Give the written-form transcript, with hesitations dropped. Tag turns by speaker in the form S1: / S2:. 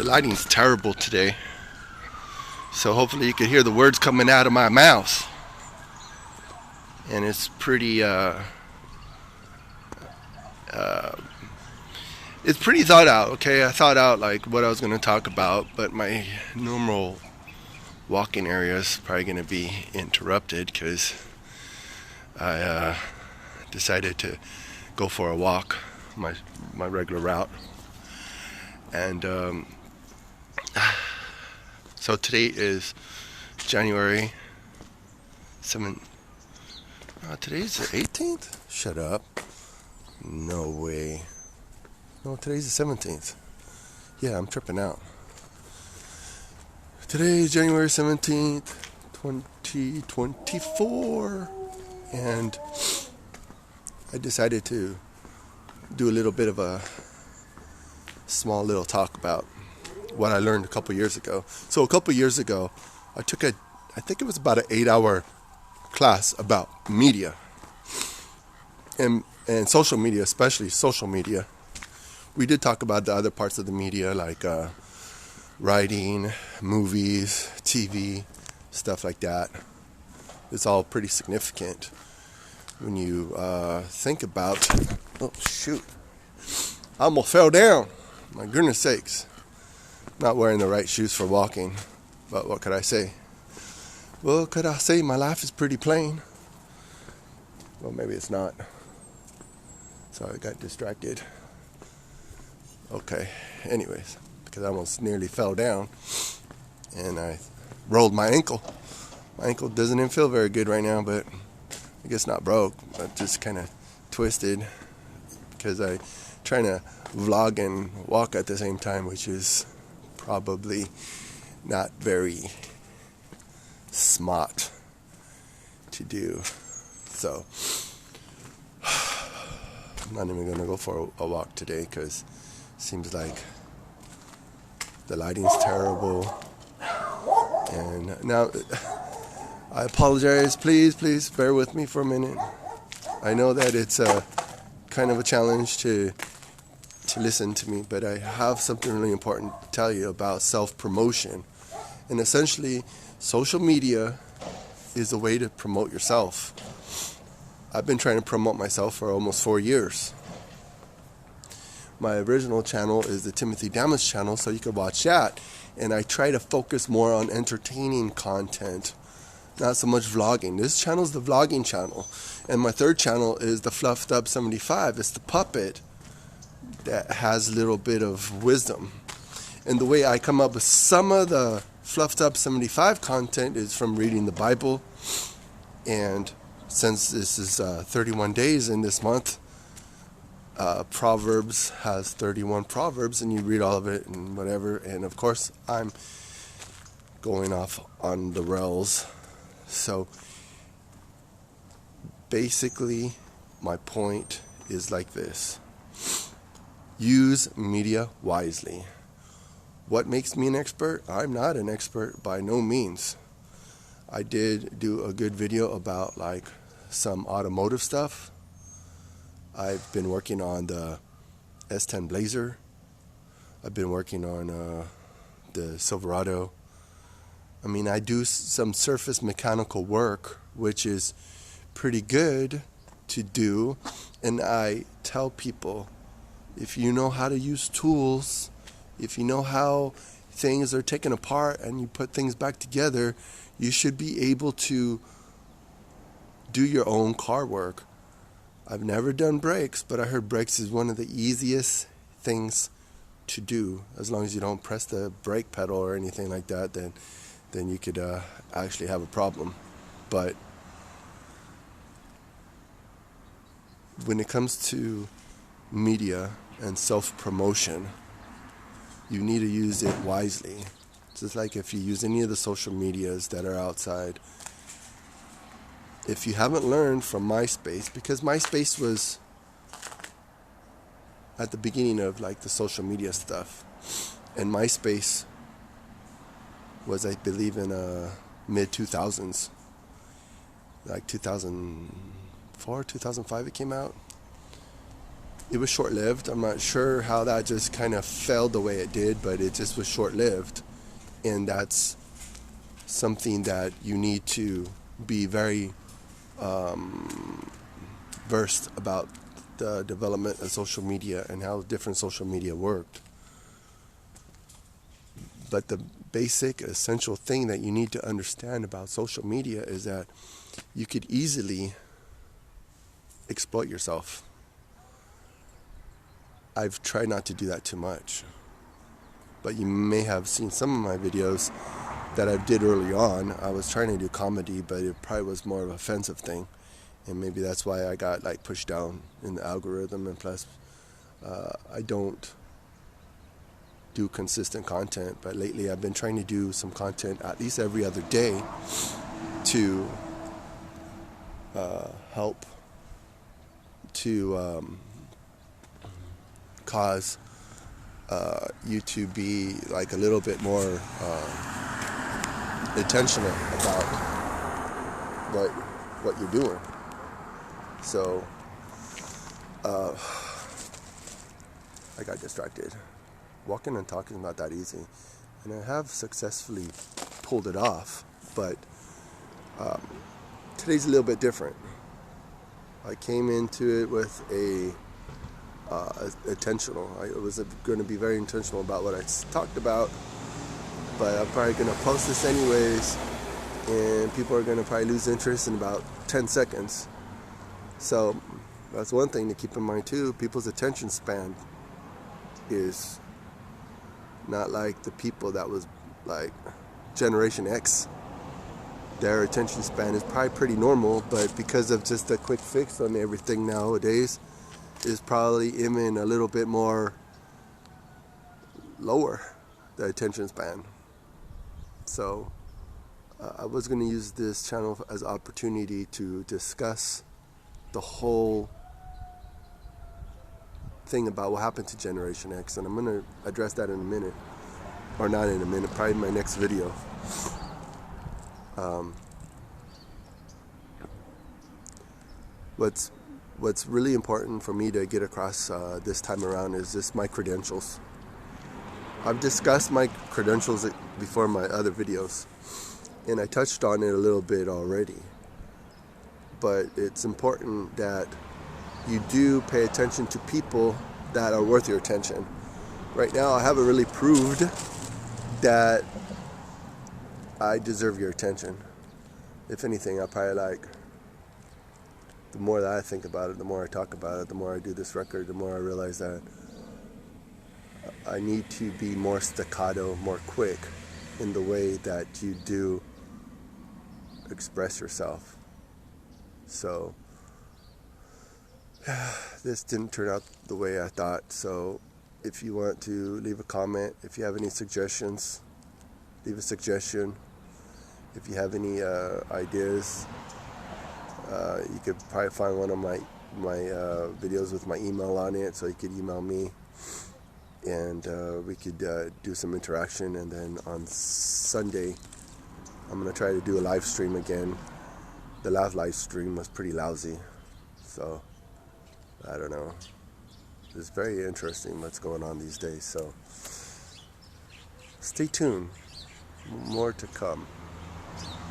S1: The lighting's terrible today, so hopefully you can hear the words coming out of my mouth. And it's pretty it's pretty thought out. Okay, I thought out like what I was going to talk about, but my normal walking area is probably going to be interrupted because I decided to go for a walk, my regular route. And so today is January 7th. Today's the 18th? Shut up. No way. No, today's the 17th. Yeah, I'm tripping out. Today is January 17th, 2024. And I decided to do a little bit of a small little talk about what I learned a couple years ago. So a couple years ago, I took I think it was about an 8-hour class about media and social media, especially social media. We did talk about the other parts of the media like writing, movies, TV, stuff like that. It's all pretty significant when you think about... Oh, shoot. I almost fell down. My goodness sakes. Not wearing the right shoes for walking. But what could I say? Well, could I say my life is pretty plain? Well, maybe it's not. So I got distracted. Okay. Anyways, because I almost nearly fell down. And I rolled my ankle. My ankle doesn't even feel very good right now, but I guess not broke, but just kind of twisted because I trying to vlog and walk at the same time, which is probably not very smart to do. So I'm not even going to go for a walk today because it seems like the lighting's terrible. And now I apologize. Please bear with me for a minute. I know that it's a kind of a challenge to listen to me, but I have something really important to tell you about self-promotion. And essentially, social media is a way to promote yourself. I've been trying to promote myself for almost 4 years. My original channel is the Timothy Damas channel, so you can watch that. And I try to focus more on entertaining content, not so much vlogging. This channel is the vlogging channel. And my third channel is the Fluffed Up 75. It's the puppet that has a little bit of wisdom. And the way I come up with some of the Fluffed Up 75 content is from reading the Bible. And since this is 31 days in this month, Proverbs has 31 Proverbs, and you read all of it and whatever. And of course, I'm going off on the rails. So basically, my point is like this. Use media wisely. What makes me an expert? I'm not an expert by no means. I did do a good video about like some automotive stuff. I've been working on the S10 Blazer. I've been working on the Silverado. I mean, I do some surface mechanical work, which is pretty good to do. And I tell people, if you know how to use tools, if you know how things are taken apart and you put things back together, you should be able to do your own car work. I've never done brakes, but I heard brakes is one of the easiest things to do. As long as you don't press the brake pedal or anything like that, then you could actually have a problem. But when it comes to media and self-promotion, you need to use it wisely. Just like if you use any of the social medias that are outside. If you haven't learned from MySpace, because MySpace was at the beginning of like the social media stuff, and MySpace was, I believe, in mid-2000s, like 2004, 2005 it came out. it was short-lived. I'm not sure how that just kind of fell the way it did, but it just was short-lived. And that's something that you need to be very versed about the development of social media and how different social media worked. But the basic, essential thing that you need to understand about social media is that you could easily exploit yourself. I've tried not to do that too much. But you may have seen some of my videos that I did early on. I was trying to do comedy, but it probably was more of an offensive thing. And maybe that's why I got like pushed down in the algorithm. And plus, I don't do consistent content. But lately I've been trying to do some content at least every other day to help to cause you to be like a little bit more intentional about what you're doing. So I got distracted. Walking and talking is not that easy, and I have successfully pulled it off, but today's a little bit different. I came into it with intentional. I was going to be very intentional about what I talked about, but I'm probably going to post this anyways, and people are going to probably lose interest in about 10 seconds. So that's one thing to keep in mind too. People's attention span is not like the people that was like Generation X. Their attention span is probably pretty normal, but because of just a quick fix on everything nowadays, is probably even a little bit more lower, the attention span. So I was going to use this channel as an opportunity to discuss the whole thing about what happened to Generation X, and I'm going to address that in a minute, or not in a minute, probably in my next video. What's really important for me to get across this time around is just my credentials. I've discussed my credentials before in my other videos, and I touched on it a little bit already. But it's important that you do pay attention to people that are worth your attention. Right now, I haven't really proved that I deserve your attention. If anything, I probably like, the more that I think about it, the more I talk about it, the more I do this record, the more I realize that I need to be more staccato, more quick in the way that you do express yourself. So this didn't turn out the way I thought. So if you want to leave a comment, if you have any suggestions, leave a suggestion. If you have any ideas, you could probably find one of my videos with my email on it, so you could email me, and we could do some interaction. And then on Sunday, I'm going to try to do a live stream again. The last live stream was pretty lousy, so I don't know. It's very interesting what's going on these days, so stay tuned. More to come.